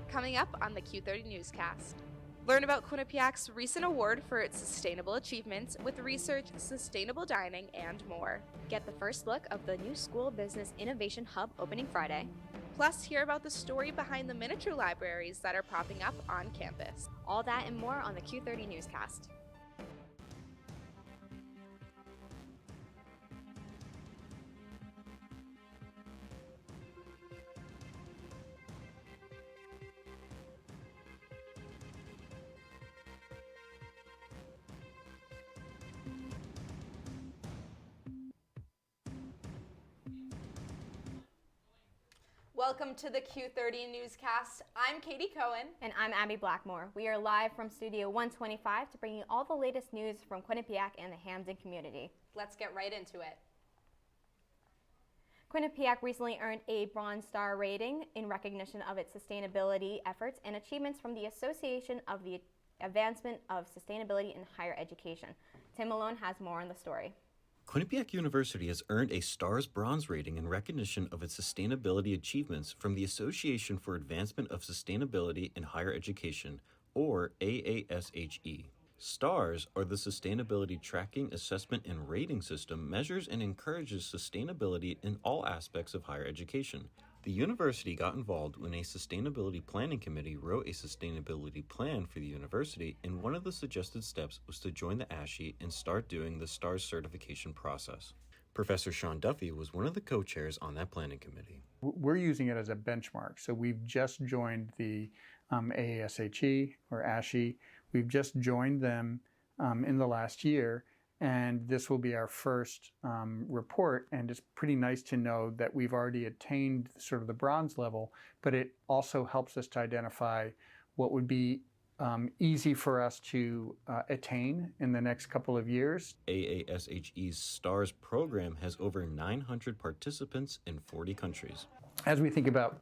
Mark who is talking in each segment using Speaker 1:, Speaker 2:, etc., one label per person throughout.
Speaker 1: coming up on the Q30 Newscast. Learn about Quinnipiac's recent award for its sustainable achievements with research, sustainable dining, and more.
Speaker 2: Get the first look of the new School Business Innovation Hub opening Friday.
Speaker 1: Plus, hear about the story behind the miniature libraries that are popping up on campus.
Speaker 2: All that and more on the Q30 Newscast.
Speaker 3: Welcome to the Q30 Newscast. I'm Katie Cohen.
Speaker 2: And I'm Abby Blackmore. We are live from Studio 125 to bring you all the latest news from Quinnipiac and the Hampden community.
Speaker 3: Let's get right into it.
Speaker 2: Quinnipiac recently earned a Bronze Star rating in recognition of its sustainability efforts and achievements from the Association of the Advancement of Sustainability in Higher Education. Tim Malone has more on the story.
Speaker 4: Quinnipiac University has earned a STARS Bronze rating in recognition of its sustainability achievements from the Association for Advancement of Sustainability in Higher Education, or AASHE. STARS, or the Sustainability Tracking, Assessment, and Rating System, measures and encourages sustainability in all aspects of higher education. The university got involved when a sustainability planning committee wrote a sustainability plan for the university, and one of the suggested steps was to join the ASHE and start doing the STARS certification process. Professor Sean Duffy was one of the co-chairs on that planning committee.
Speaker 5: We're using it as a benchmark. So we've just joined the AASHE or ASHE. We've just joined them in the last year. And this will be our first report, and it's pretty nice to know that we've already attained sort of the bronze level, but it also helps us to identify what would be easy for us to attain in the next couple of years.
Speaker 4: AASHE's STARS program has over 900 participants in 40 countries.
Speaker 5: As we think about,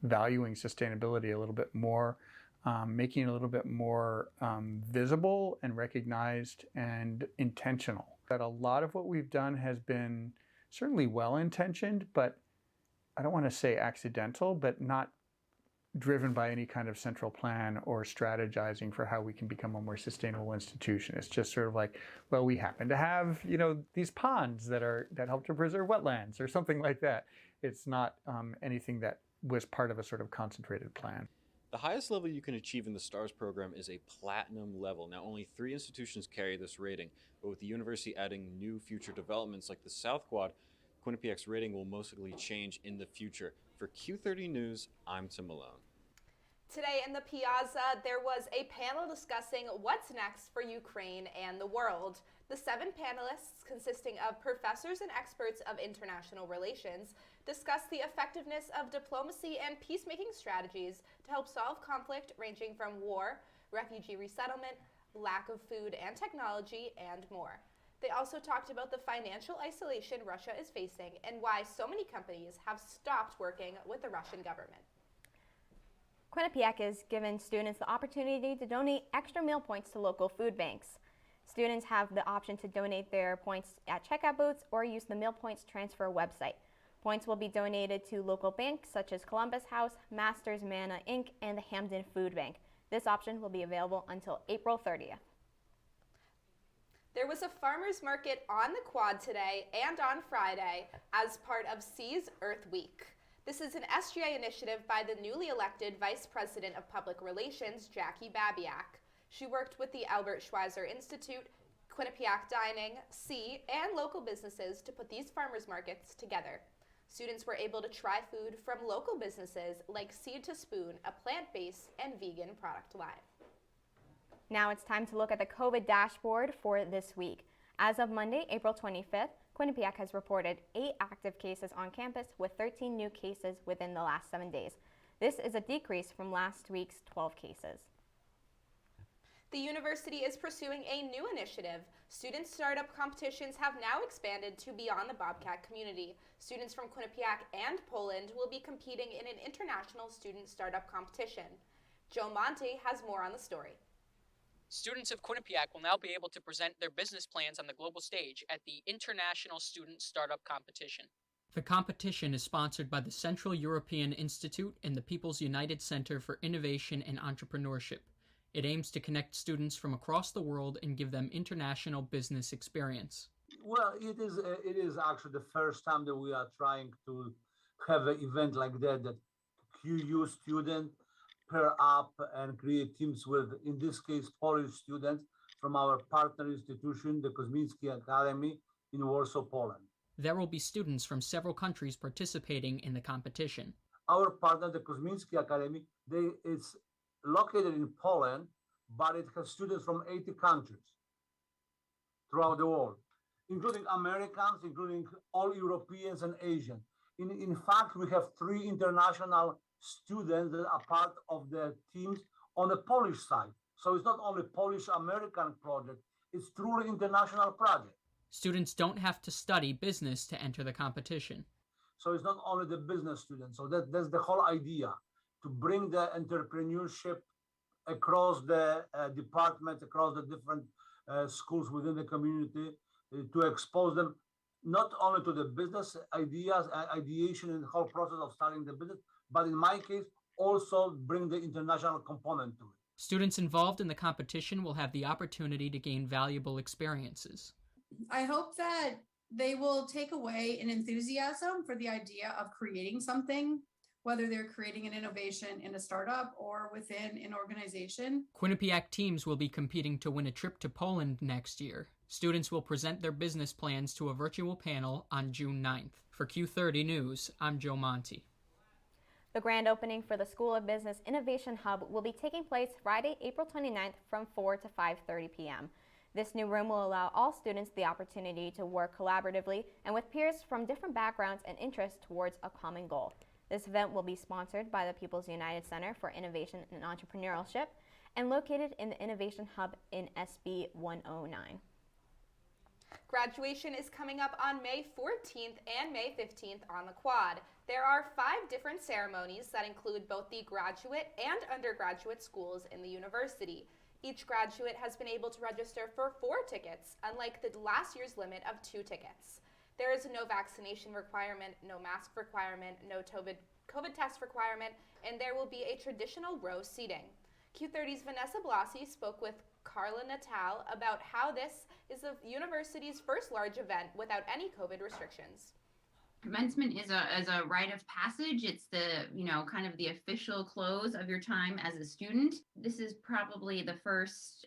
Speaker 5: valuing sustainability a little bit more, making it a little bit more visible and recognized and intentional. That a lot of what we've done has been certainly well-intentioned, but I don't want to say accidental, but not driven by any kind of central plan or strategizing for how we can become a more sustainable institution. It's just sort of like, well, we happen to have, these ponds that help to preserve wetlands or something like that. It's not anything that was part of a sort of concentrated plan.
Speaker 6: The highest level you can achieve in the STARS program is a platinum level. Now, only 3 institutions carry this rating, but with the university adding new future developments like the South Quad, Quinnipiac's rating will most likely change in the future. For Q30 News, I'm Tim Malone.
Speaker 3: Today in the Piazza, there was a panel discussing what's next for Ukraine and the world. The 7 panelists, consisting of professors and experts of international relations, discussed the effectiveness of diplomacy and peacemaking strategies to help solve conflict ranging from war, refugee resettlement, lack of food and technology, and more. They also talked about the financial isolation Russia is facing and why so many companies have stopped working with the Russian government.
Speaker 2: Quinnipiac has given students the opportunity to donate extra meal points to local food banks. Students have the option to donate their points at checkout booths or use the Meal Points Transfer website. Points will be donated to local banks such as Columbus House, Masters Manna Inc., and the Hampden Food Bank. This option will be available until April 30th.
Speaker 3: There was a farmers market on the quad today and on Friday as part of Seas Earth Week. This is an SGA initiative by the newly elected Vice President of Public Relations, Jackie Babiak. She worked with the Albert Schweitzer Institute, Quinnipiac Dining, Sea, and local businesses to put these farmers markets together. Students were able to try food from local businesses like Seed to Spoon, a plant-based and vegan product line.
Speaker 2: Now it's time to look at the COVID dashboard for this week. As of Monday, April 25th, Quinnipiac has reported 8 active cases on campus with 13 new cases within the last 7 days. This is a decrease from last week's 12 cases.
Speaker 3: The university is pursuing a new initiative. Student startup competitions have now expanded to beyond the Bobcat community. Students from Quinnipiac and Poland will be competing in an international student startup competition. Joe Monte has more on the story.
Speaker 7: Students of Quinnipiac will now be able to present their business plans on the global stage at the International Student Startup Competition. The competition is sponsored by the Central European Institute and the People's United Center for Innovation and Entrepreneurship. It aims to connect students from across the world and give them international business experience.
Speaker 8: Well, it is actually the first time that we are trying to have an event like that QU student pair up and create teams with, in this case, Polish students from our partner institution, the Kosminski Academy in Warsaw, Poland.
Speaker 7: There will be students from several countries participating in the competition.
Speaker 8: Our partner, the Kosminski Academy, it's located in Poland, but it has students from 80 countries throughout the world, including Americans, including all Europeans and Asians. In fact, we have 3 international students that are part of the teams on the Polish side. So it's not only Polish-American project, it's truly international project.
Speaker 7: Students don't have to study business to enter the competition.
Speaker 8: So it's not only the business students. So that's the whole idea, to bring the entrepreneurship across the departments, across the different schools within the community, to expose them not only to the business ideas, ideation, and the whole process of starting the business, but in my case, also bring the international component to it.
Speaker 7: Students involved in the competition will have the opportunity to gain valuable experiences.
Speaker 9: I hope that they will take away an enthusiasm for the idea of creating something, whether they're creating an innovation in a startup or within an organization.
Speaker 7: Quinnipiac teams will be competing to win a trip to Poland next year. Students will present their business plans to a virtual panel on June 9th. For Q30 News, I'm Joe Monti.
Speaker 2: The grand opening for the School of Business Innovation Hub will be taking place Friday, April 29th from 4 to 5:30 p.m. This new room will allow all students the opportunity to work collaboratively and with peers from different backgrounds and interests towards a common goal. This event will be sponsored by the People's United Center for Innovation and Entrepreneurship and located in the Innovation Hub in SB 109.
Speaker 3: Graduation is coming up on May 14th and May 15th on the Quad. There are 5 different ceremonies that include both the graduate and undergraduate schools in the university. Each graduate has been able to register for 4 tickets, unlike the last year's limit of 2 tickets. There is no vaccination requirement, no mask requirement, no COVID test requirement, and there will be a traditional row seating. Q30's Vanessa Blasi spoke with Carla Natal about how this is the university's first large event without any COVID restrictions.
Speaker 10: Commencement is a rite of passage. It's the, kind of the official close of your time as a student. This is probably the first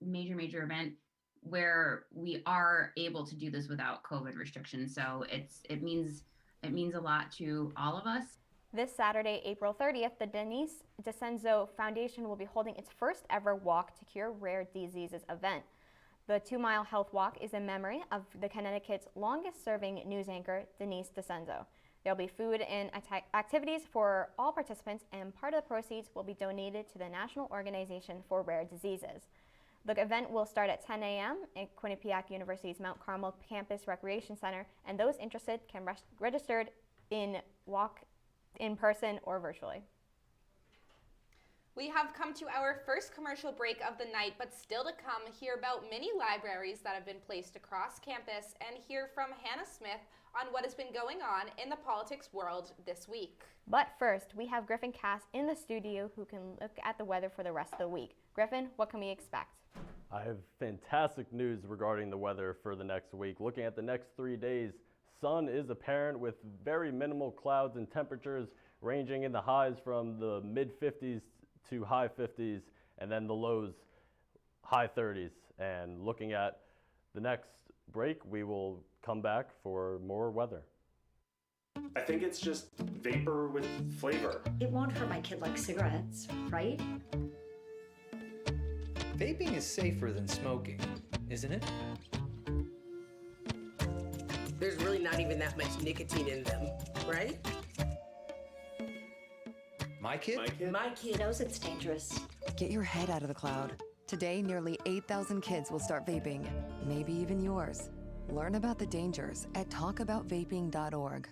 Speaker 10: major event where we are able to do this without COVID restrictions. So it means a lot to all of us.
Speaker 2: This Saturday, April 30th, the Denise DeCenzo Foundation will be holding its first ever Walk to Cure Rare Diseases event. The 2-mile health walk is in memory of the Connecticut's longest-serving news anchor, Denise DeCenzo. There will be food and activities for all participants, and part of the proceeds will be donated to the National Organization for Rare Diseases. The event will start at 10 a.m. at Quinnipiac University's Mount Carmel Campus Recreation Center, and those interested can register in walk in person or virtually.
Speaker 3: We have come to our first commercial break of the night, but still to come, hear about many libraries that have been placed across campus and hear from Hannah Smith on what has been going on in the politics world this week.
Speaker 2: But first, we have Griffin Cass in the studio who can look at the weather for the rest of the week. Griffin, what can we expect?
Speaker 11: I have fantastic news regarding the weather for the next week. Looking at the next 3 days, sun is apparent with very minimal clouds and temperatures ranging in the highs from the mid-50s to high 50s, and then the lows high 30s. And looking at the next break, we will come back for more weather.
Speaker 12: I think it's just vapor with flavor.
Speaker 13: It won't hurt my kid like cigarettes, right?
Speaker 14: Vaping is safer than smoking, isn't it?
Speaker 15: There's really not even that much nicotine in them, right?
Speaker 14: My kid?
Speaker 13: My kid knows it's dangerous.
Speaker 16: Get your head out of the cloud. Today, nearly 8,000 kids will start vaping, maybe even yours. Learn about the dangers at talkaboutvaping.org.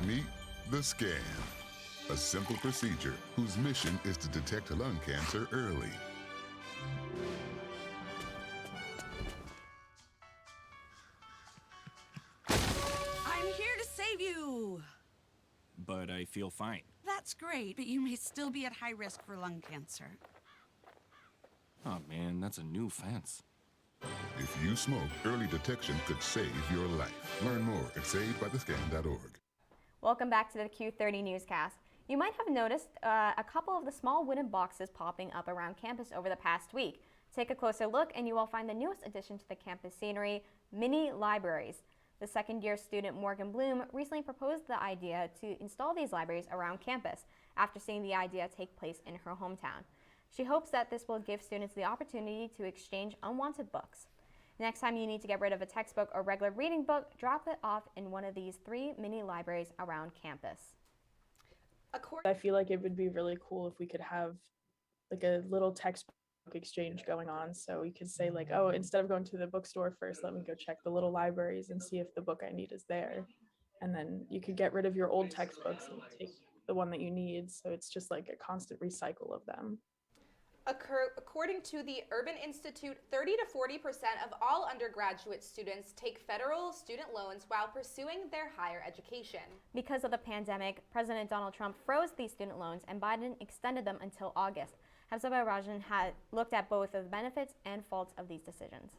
Speaker 17: Meet the Scan, a simple procedure whose mission is to detect lung cancer early.
Speaker 18: I'm here to save you!
Speaker 19: But I feel fine.
Speaker 18: That's great, but you may still be at high risk for lung cancer.
Speaker 19: Oh man, that's a new fence.
Speaker 17: If you smoke, early detection could save your life. Learn more at savedbythescan.org.
Speaker 2: Welcome back to the Q30 Newscast. You might have noticed a couple of the small wooden boxes popping up around campus over the past week. Take a closer look and you will find the newest addition to the campus scenery, mini libraries. The second-year student Morgan Bloom recently proposed the idea to install these libraries around campus after seeing the idea take place in her hometown. She hopes that this will give students the opportunity to exchange unwanted books. Next time you need to get rid of a textbook or regular reading book, drop it off in one of these 3 mini libraries around campus.
Speaker 20: I feel like it would be really cool if we could have like a little textbook exchange going on. So we could say like, oh, instead of going to the bookstore first, let me go check the little libraries and see if the book I need is there. And then you could get rid of your old textbooks and take the one that you need. So it's just like a constant recycle of them.
Speaker 3: According to the Urban Institute, 30 to 40% of all undergraduate students take federal student loans while pursuing their higher education.
Speaker 2: Because of the pandemic, President Donald Trump froze these student loans and Biden extended them until August. Henzelder had looked at both the benefits and faults of these decisions.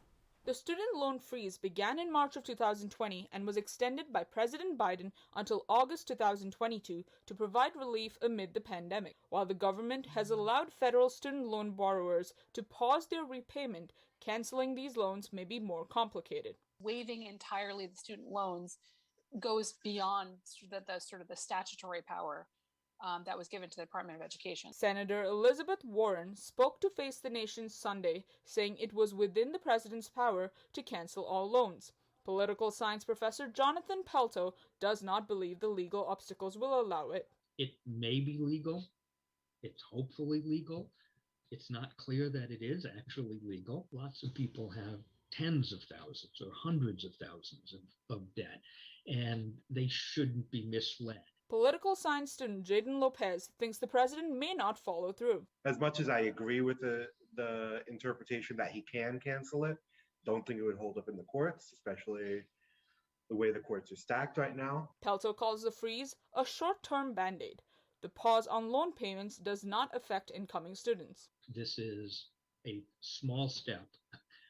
Speaker 21: The student loan freeze began in March of 2020 and was extended by President Biden until August 2022 to provide relief amid the pandemic. While the government has allowed federal student loan borrowers to pause their repayment, canceling these loans may be more complicated.
Speaker 22: Waiving entirely the student loans goes beyond the statutory power that was given to the Department of Education.
Speaker 21: Senator Elizabeth Warren spoke to Face the Nation Sunday, saying it was within the president's power to cancel all loans. Political science professor Jonathan Pelto does not believe the legal obstacles will allow it.
Speaker 23: It may be legal. It's hopefully legal. It's not clear that it is actually legal. Lots of people have tens of thousands or hundreds of thousands of debt, and they shouldn't be misled.
Speaker 21: Political science student Jaden Lopez thinks the president may not follow through.
Speaker 24: As much as I agree with the interpretation that he can cancel it, don't think it would hold up in the courts, especially the way the courts are stacked right now.
Speaker 21: Pelto calls the freeze a short-term band-aid. The pause on loan payments does not affect incoming students.
Speaker 23: This is a small step,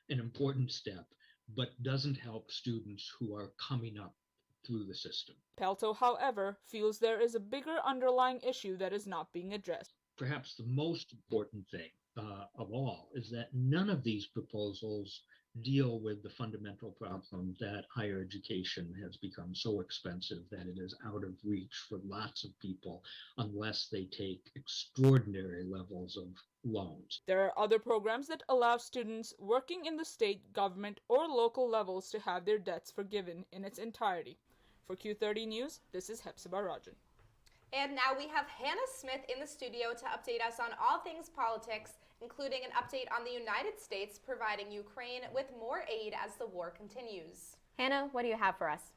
Speaker 23: an important step, but doesn't help students who are coming up through the system.
Speaker 21: Pelto, however, feels there is a bigger underlying issue that is not being addressed.
Speaker 23: Perhaps the most important thing of all is that none of these proposals deal with the fundamental problem that higher education has become so expensive that it is out of reach for lots of people unless they take extraordinary levels of loans.
Speaker 21: There are other programs that allow students working in the state, government, or local levels to have their debts forgiven in its entirety. For Q30 News, this is Hepzibah Rajan.
Speaker 3: And now we have Hannah Smith in the studio to update us on all things politics, including an update on the United States providing Ukraine with more aid as the war continues.
Speaker 2: Hannah, what do you have for us?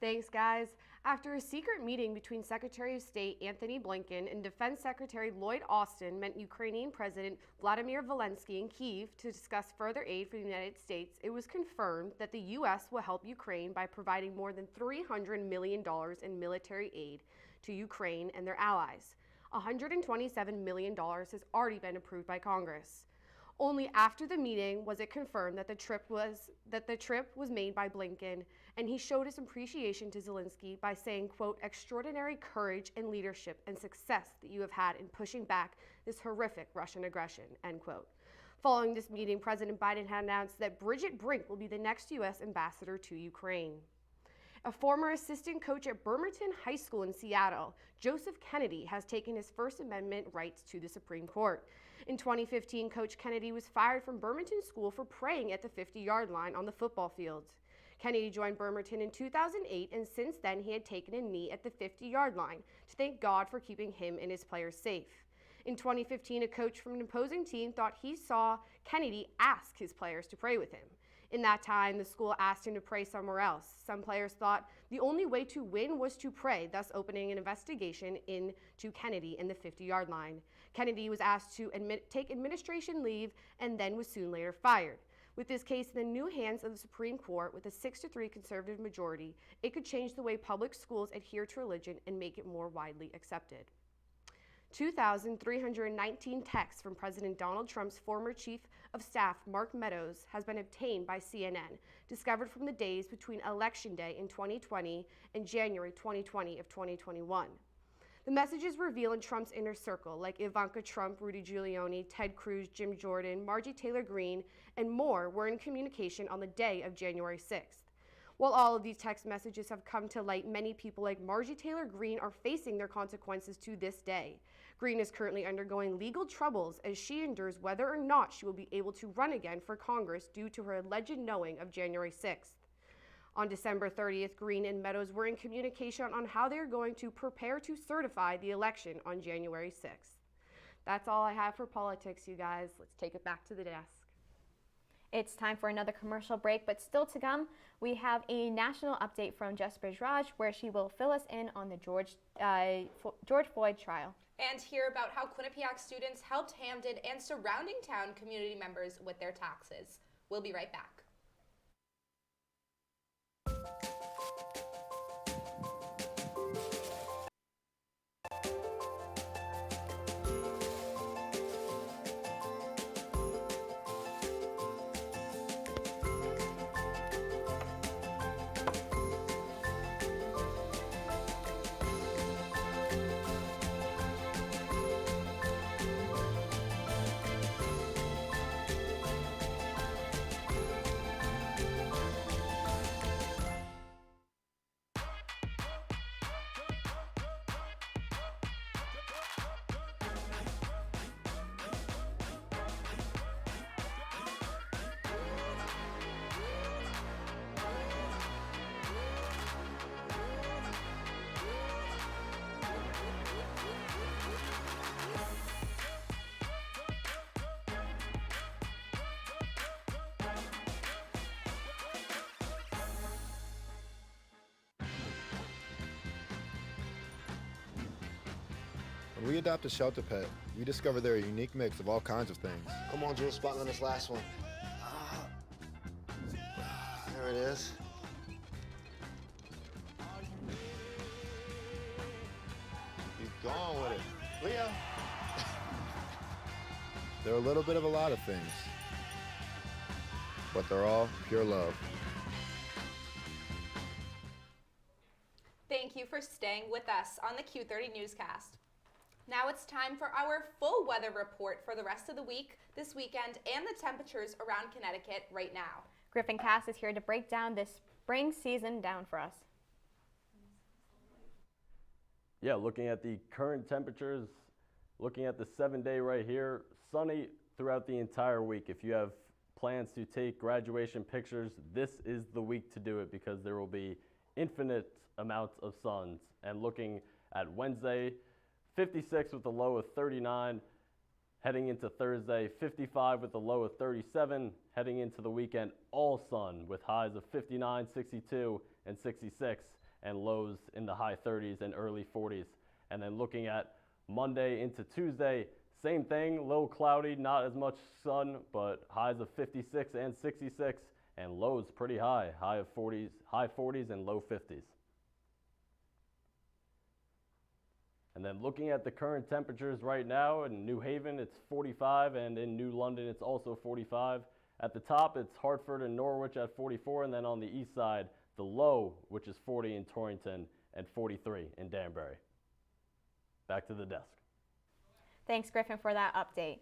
Speaker 25: Thanks, guys. After a secret meeting between Secretary of State Antony Blinken and Defense Secretary Lloyd Austin met Ukrainian President Vladimir Zelensky in Kyiv to discuss further aid for the United States, it was confirmed that the U.S. will help Ukraine by providing more than $300 million in military aid to Ukraine and their allies. $127 million has already been approved by Congress. Only after the meeting was it confirmed that the trip was made by Blinken, and he showed his appreciation to Zelensky by saying, quote, "extraordinary courage and leadership and success that you have had in pushing back this horrific Russian aggression," end quote. Following this meeting, President Biden had announced that Bridget Brink will be the next U.S. ambassador to Ukraine. A former assistant coach at Bremerton High School in Seattle, Joseph Kennedy, has taken his First Amendment rights to the Supreme Court. In 2015, Coach Kennedy was fired from Bremerton School for praying at the 50-yard line on the football fields. Kennedy joined Bremerton in 2008, and since then he had taken a knee at the 50-yard line to thank God for keeping him and his players safe. In 2015, a coach from an opposing team thought he saw Kennedy ask his players to pray with him. In that time, the school asked him to pray somewhere else. Some players thought the only way to win was to pray, thus opening an investigation into Kennedy in the 50-yard line. Kennedy was asked to take administration leave and then was soon later fired. With this case in the new hands of the Supreme Court with a 6-3 conservative majority, it could change the way public schools adhere to religion and make it more widely accepted. 2,319 texts from President Donald Trump's former chief of staff, Mark Meadows, has been obtained by CNN, discovered from the days between Election Day in 2020 and January 2020 of 2021. The messages reveal in Trump's inner circle, like Ivanka Trump, Rudy Giuliani, Ted Cruz, Jim Jordan, Marjorie Taylor Greene, and more were in communication on the day of January 6th. While all of these text messages have come to light, many people like Marjorie Taylor Greene are facing their consequences to this day. Greene is currently undergoing legal troubles as she endures whether or not she will be able to run again for Congress due to her alleged knowing of January 6th. On December 30th, Greene and Meadows were in communication on how they are going to prepare to certify the election on January 6th. That's all I have for politics, you guys. Let's take it back to the desk.
Speaker 2: It's time for another commercial break, but still to come, we have a national update from Jess Bridgeraj, where she will fill us in on the George Floyd trial.
Speaker 3: And hear about how Quinnipiac students helped Hamden and surrounding town community members with their taxes. We'll be right back.
Speaker 1: When we adopt a shelter pet, we discover they're a unique mix of all kinds of things.
Speaker 4: Come on, Jules, spot on this last one. There it is. Keep going with it. Leo.
Speaker 1: They're a little bit of a lot of things, but they're all pure love.
Speaker 3: Thank you for staying with us on the Q30 Newscast. Now it's time for our full weather report for the rest of the week, this weekend, and the temperatures around Connecticut right now.
Speaker 2: Griffin Cass is here to break down this spring season down for us.
Speaker 11: Yeah, looking at the current temperatures, looking at the 7-day right here, sunny throughout the entire week. If you have plans to take graduation pictures, this is the week to do it because there will be infinite amounts of suns. And looking at Wednesday, 56 with a low of 39, heading into Thursday, 55 with a low of 37, heading into the weekend, all sun with highs of 59, 62, and 66, and lows in the high 30s and early 40s. And then looking at Monday into Tuesday, same thing, a little cloudy, not as much sun, but highs of 56 and 66, and lows pretty high, high 40s and low 50s. And then looking at the current temperatures right now, in New Haven it's 45, and in New London it's also 45. At the top it's Hartford and Norwich at 44, and then on the east side, the low, which is 40 in Torrington and 43 in Danbury. Back to the desk.
Speaker 2: Thanks, Griffin, for that update.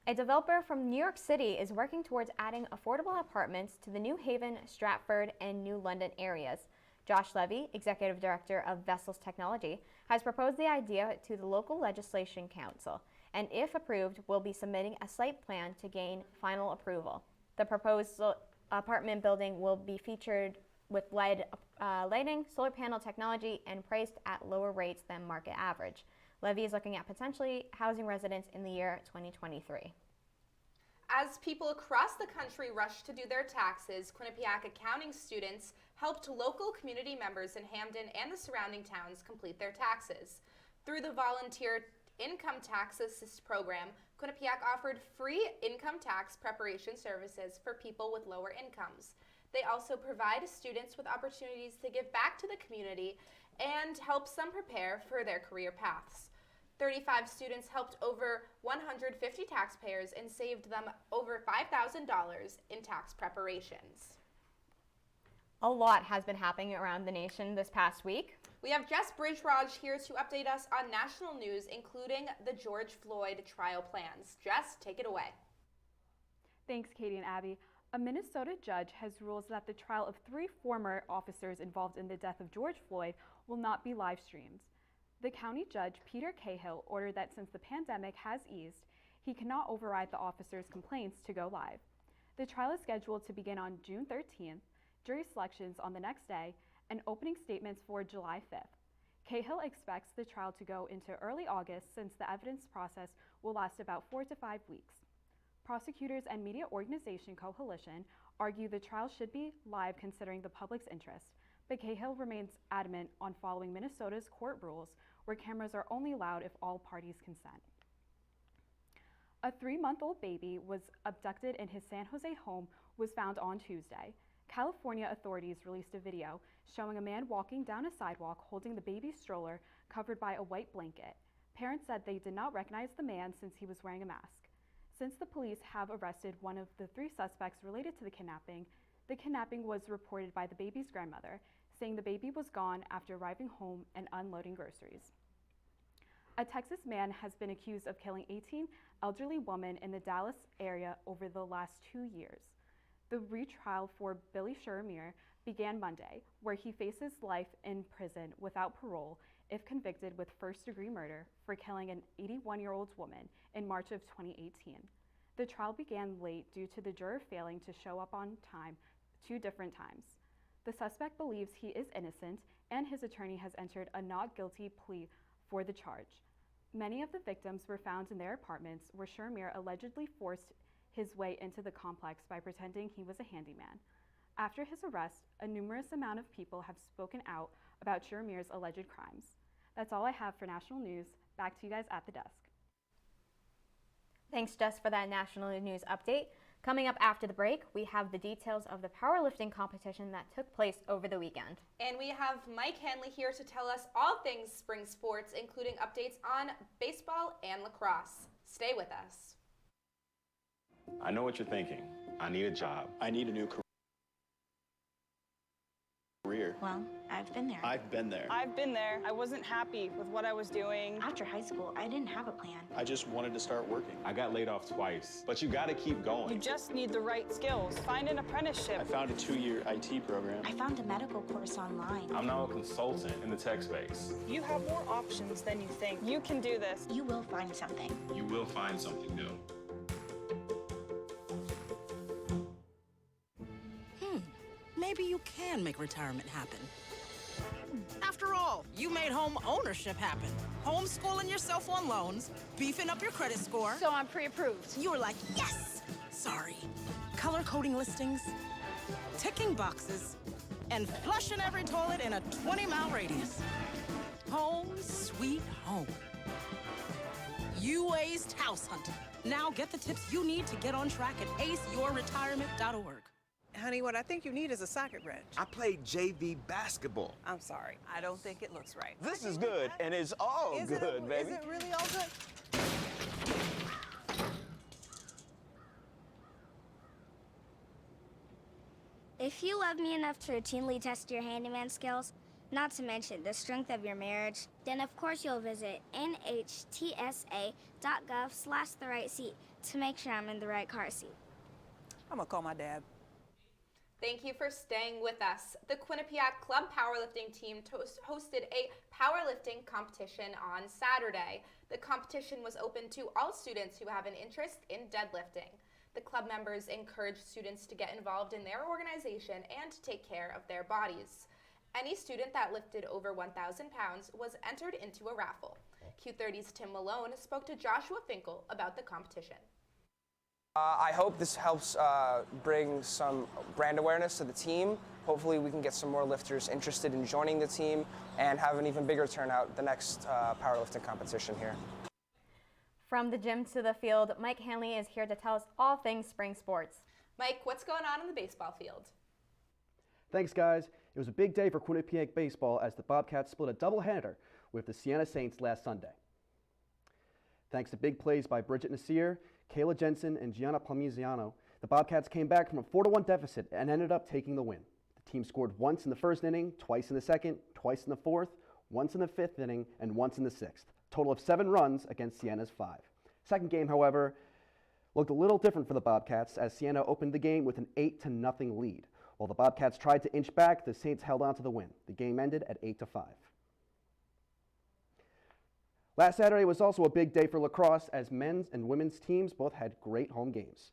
Speaker 2: A developer from New York City is working towards adding affordable apartments to the New Haven, Stratford, and New London areas. Josh Levy, Executive Director of Vessels Technology, has proposed the idea to the local legislation council, and if approved, will be submitting a site plan to gain final approval. The proposed apartment building will be featured with LED lighting, solar panel technology, and priced at lower rates than market average. Levy is looking at potentially housing residents in the year 2023.
Speaker 3: As people across the country rush to do their taxes, Quinnipiac accounting students helped local community members in Hamden and the surrounding towns complete their taxes. Through the Volunteer Income Tax Assist program, Quinnipiac offered free income tax preparation services for people with lower incomes. They also provide students with opportunities to give back to the community and help some prepare for their career paths. 35 students helped over 150 taxpayers and saved them over $5,000 in tax preparations.
Speaker 2: A lot has been happening around the nation this past week.
Speaker 3: We have Jess Bridgeraj here to update us on national news, including the George Floyd trial plans. Jess, take it away.
Speaker 5: Thanks, Katie and Abby. A Minnesota judge has ruled that the trial of 3 former officers involved in the death of George Floyd will not be live streamed. The county judge, Peter Cahill, ordered that since the pandemic has eased, he cannot override the officers' complaints to go live. The trial is scheduled to begin on June 13th, jury selections on the next day, and opening statements for July 5th. Cahill expects the trial to go into early August since the evidence process will last about 4 to 5 weeks. Prosecutors and Media Organization Coalition argue the trial should be live considering the public's interest, but Cahill remains adamant on following Minnesota's court rules where cameras are only allowed if all parties consent. A 3-month-old baby was abducted in his San Jose home was found on Tuesday. California authorities released a video showing a man walking down a sidewalk holding the baby's stroller covered by a white blanket. Parents said they did not recognize the man since he was wearing a mask. Since the police have arrested one of the 3 suspects related to the kidnapping was reported by the baby's grandmother, saying the baby was gone after arriving home and unloading groceries. A Texas man has been accused of killing 18 elderly women in the Dallas area over the last 2 years. The retrial for Billy Churamir began Monday, where he faces life in prison without parole if convicted with first-degree murder for killing an 81-year-old woman in March of 2018. The trial began late due to the juror failing to show up on time 2 different times. The suspect believes he is innocent, and his attorney has entered a not guilty plea for the charge. Many of the victims were found in their apartments, where Churamir allegedly forced his way into the complex by pretending he was a handyman. After his arrest, a numerous amount of people have spoken out about Churamir's alleged crimes. That's all I have for national news. Back to you guys at the desk.
Speaker 2: Thanks, Jess, for that national news update. Coming up after the break, we have the details of the powerlifting competition that took place over the weekend.
Speaker 3: And we have Mike Hanley here to tell us all things spring sports, including updates on baseball and lacrosse. Stay with us.
Speaker 6: I know what you're thinking. I need a job. I need a new career.
Speaker 7: Well, I've been there.
Speaker 8: I've been there.
Speaker 9: I've been there. I wasn't happy with what I was doing.
Speaker 7: After high school, I didn't have a plan.
Speaker 8: I just wanted to start working.
Speaker 6: I got laid off twice, but you gotta keep going.
Speaker 9: You just need the right skills. Find an apprenticeship.
Speaker 8: I found a 2-year IT program.
Speaker 7: I found a medical course online.
Speaker 6: I'm now a consultant in the tech space.
Speaker 9: You have more options than you think. You can do this.
Speaker 7: You will find something.
Speaker 6: You will find something new.
Speaker 15: Maybe you can make retirement happen. After all, you made home ownership happen. Homeschooling yourself on loans, beefing up your credit score.
Speaker 7: So I'm pre-approved.
Speaker 15: You were like, yes! Sorry. Color coding listings, ticking boxes, and flushing every toilet in a 20-mile radius. Home sweet home. You aced house hunting. Now get the tips you need to get on track at aceyourretirement.org.
Speaker 26: Honey, what I think you need is a socket wrench.
Speaker 27: I played JV basketball.
Speaker 26: I'm sorry. I don't think it looks right.
Speaker 27: This is good, and it's all good, baby.
Speaker 26: Is it really all good?
Speaker 28: If you love me enough to routinely test your handyman skills, not to mention the strength of your marriage, then of course you'll visit nhtsa.gov/therightseat to make sure I'm in the right car seat.
Speaker 26: I'm gonna call my dad.
Speaker 3: Thank you for staying with us. The Quinnipiac Club powerlifting team hosted a powerlifting competition on Saturday. The competition was open to all students who have an interest in deadlifting. The club members encouraged students to get involved in their organization and to take care of their bodies. Any student that lifted over 1,000 pounds was entered into a raffle. Q30's Tim Malone spoke to Joshua Finkel about the competition.
Speaker 10: I hope this helps bring some brand awareness to the team. Hopefully we can get some more lifters interested in joining the team and have an even bigger turnout the next powerlifting competition here.
Speaker 2: From the gym to the field, Mike Hanley is here to tell us all things spring sports.
Speaker 3: Mike, what's going on the baseball field?
Speaker 12: Thanks, guys. It was a big day for Quinnipiac baseball as the Bobcats split a doubleheader with the Sienna Saints last Sunday. Thanks to big plays by Bridget Nasir, Kayla, Jensen, and Gianna Pomiziano, the Bobcats came back from a 4-1 deficit and ended up taking the win. The team scored once in the first inning, twice in the second, twice in the fourth, once in the fifth inning, and once in the sixth. Total of 7 runs against Sienna's 5. Second game, however, looked a little different for the Bobcats as Sienna opened the game with an 8-0 lead. While the Bobcats tried to inch back, the Saints held on to the win. The game ended at 8-5. Last Saturday was also a big day for lacrosse as men's and women's teams both had great home games.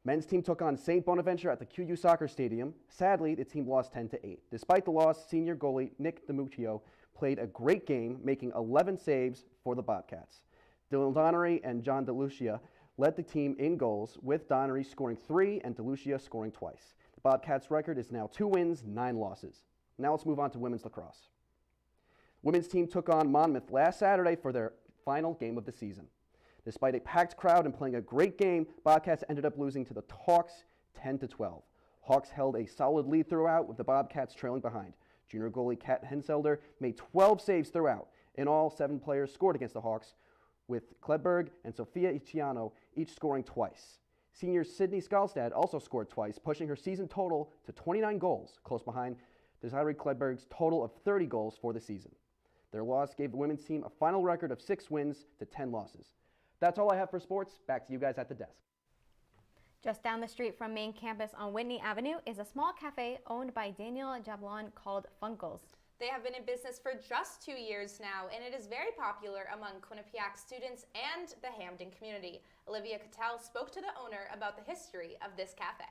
Speaker 12: Men's team took on St. Bonaventure at the QU Soccer Stadium. Sadly, the team lost 10-8. Despite the loss, senior goalie Nick DiMuccio played a great game, making 11 saves for the Bobcats. Dylan Donnery and John DeLucia led the team in goals, with Donnery scoring 3 and DeLucia scoring twice. The Bobcats' record is now 2 wins, 9 losses. Now let's move on to women's lacrosse. Women's team took on Monmouth last Saturday for their final game of the season. Despite a packed crowd and playing a great game, Bobcats ended up losing to the Hawks 10-12. Hawks held a solid lead throughout, with the Bobcats trailing behind. Junior goalie Kat Henzelder made 12 saves throughout. In all, 7 players scored against the Hawks, with Kleberg and Sofia Iciano each scoring twice. Senior Sydney Skalstad also scored twice, pushing her season total to 29 goals, close behind Desiree Kleberg's total of 30 goals for the season. Their loss gave the women's team a final record of 6 wins to 10 losses. That's all I have for sports. Back to you guys at the desk.
Speaker 2: Just down the street from main campus on Whitney Avenue is a small cafe owned by Daniel Jablon called Funkles.
Speaker 3: They have been in business for just 2 years now, and it is very popular among Quinnipiac students and the Hamden community. Olivia Cattell spoke to the owner about the history of this cafe.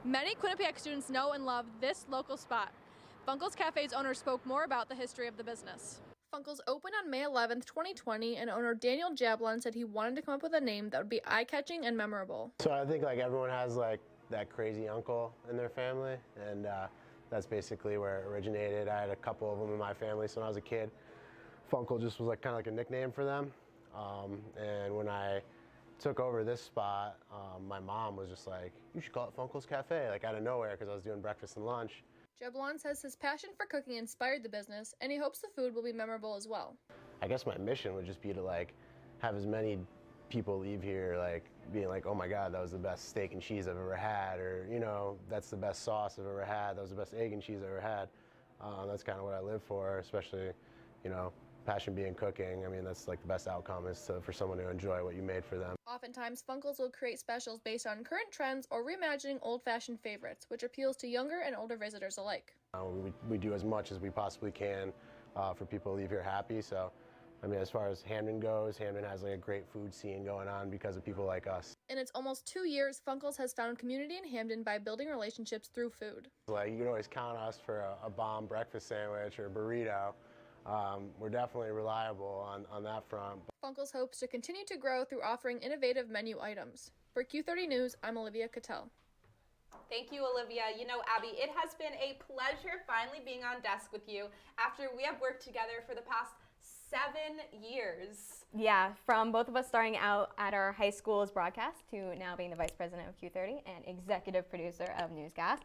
Speaker 13: Many Quinnipiac students know and love this local spot. Funkles Cafe's owner spoke more about the history of the business. Funkles opened on May 11th, 2020, and owner Daniel Jablon said he wanted to come up with a name that would be eye-catching and memorable.
Speaker 14: So I think like everyone has like that crazy uncle in their family, and that's basically where it originated. I had a couple of them in my family, so when I was a kid, Funkle just was like kind of like a nickname for them. And when I took over this spot, my mom was just like, "You should call it Funkles Cafe," like out of nowhere, because I was doing breakfast and lunch.
Speaker 13: Jablon says his passion for cooking inspired the business, and he hopes the food will be memorable as well.
Speaker 14: I guess my mission would just be to like have as many people leave here like being like, "Oh my God, that was the best steak and cheese I've ever had," or you know, "That's the best sauce I've ever had. That was the best egg and cheese I've ever had." That's kind of what I live for, especially, you know, passion being cooking. I mean, that's like the best outcome is for someone to enjoy what you made for them.
Speaker 13: Oftentimes, Funkles will create specials based on current trends or reimagining old-fashioned favorites, which appeals to younger and older visitors alike.
Speaker 14: We do as much as we possibly can for people to leave here happy. So, I mean, as far as Hamden goes, Hamden has like a great food scene going on because of people like us.
Speaker 13: In its almost 2 years, Funkles has found community in Hamden by building relationships through food.
Speaker 14: Like, you can always count on us for a bomb breakfast sandwich or a burrito. We're definitely reliable on that front.
Speaker 13: Funkles hopes to continue to grow through offering innovative menu items. For Q30 News, I'm Olivia Cattell.
Speaker 3: Thank you, Olivia. You know, Abby, it has been a pleasure finally being on desk with you after we have worked together for the past 7 years.
Speaker 2: Yeah, from both of us starting out at our high school's broadcast to now being the vice president of Q30 and executive producer of Newscast.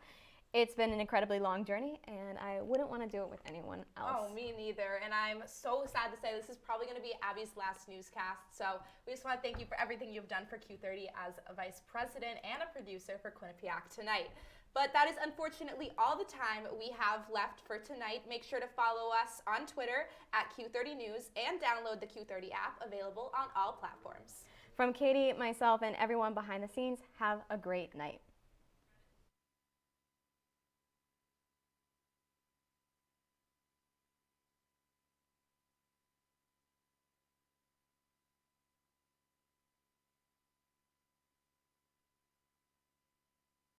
Speaker 2: It's been an incredibly long journey, and I wouldn't want to do it with anyone else.
Speaker 3: Oh, me neither. And I'm so sad to say this is probably going to be Abby's last newscast. So we just want to thank you for everything you've done for Q30 as a vice president and a producer for Quinnipiac tonight. But that is unfortunately all the time we have left for tonight. Make sure to follow us on Twitter at Q30 News and download the Q30 app, available on all platforms.
Speaker 2: From Katie, myself, and everyone behind the scenes, have a great night.